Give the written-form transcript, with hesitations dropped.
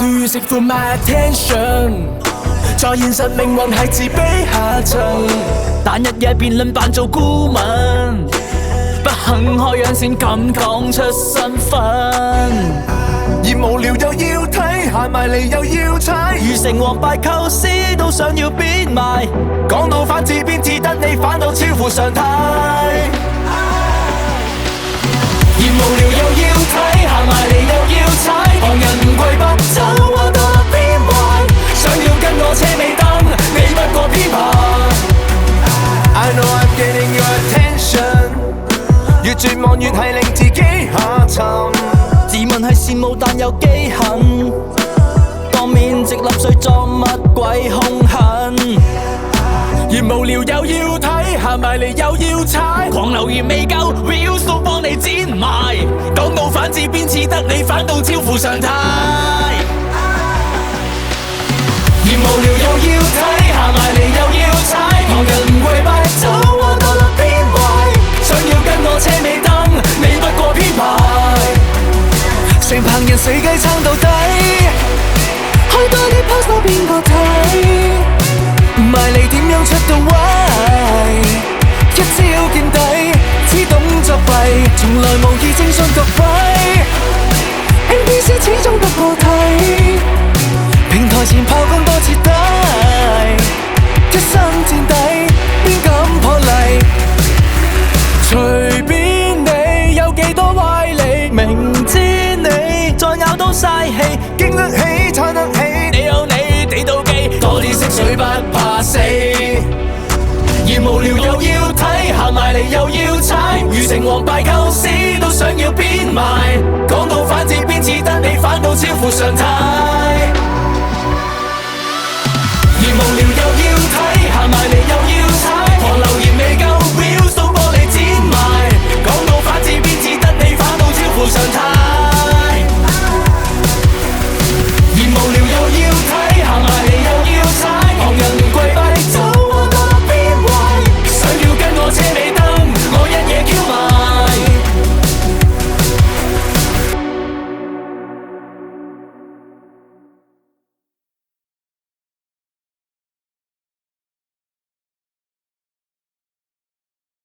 Do you seek for my attention？ 在現實命運係自卑下層，但日夜辯論扮做顧問，不肯開樣先敢講出身份，而無聊又要睇，行埋嚟又要踩，如成王敗構思都想要變賣，講到反字邊至得你反到超乎常態，而無聊又要睇，行埋嚟又要踩，旁人唔跪不走，我到落邊壞，想要跟我車尾燈，你不過編排。I know I'm getting your attention， 越絕望越係令自己下沉，自問係羨慕但又記恨，當面直立碎作乜鬼兇狠，而無聊又要睇，行埋嚟又要踩，狂留言未夠 ，views 都幫你剪埋，講到反字邊似得你反到超乎常態，而無聊又要睇，行埋嚟又要踩，旁人唔跪拜走，我到落邊壞，想要跟我車尾燈，你不過編排，成棚人死雞撐到底，開多啲 post 都邊個睇？埋嚟點樣出到位？一招見底，只懂作弊，從來無意徵詢各位。NPC 始終不過睇，平台前炮轟多徹底，一身墊底，邊敢破例？隨便你有幾多歪理，明知你再咬都嘥氣，經得起撐得起，你有你地妒忌，多啲識水不怕死，而無聊又要睇，行埋嚟又要踩，如成王敗構思都想要變賣，講到反字邊似得你反到超乎常態。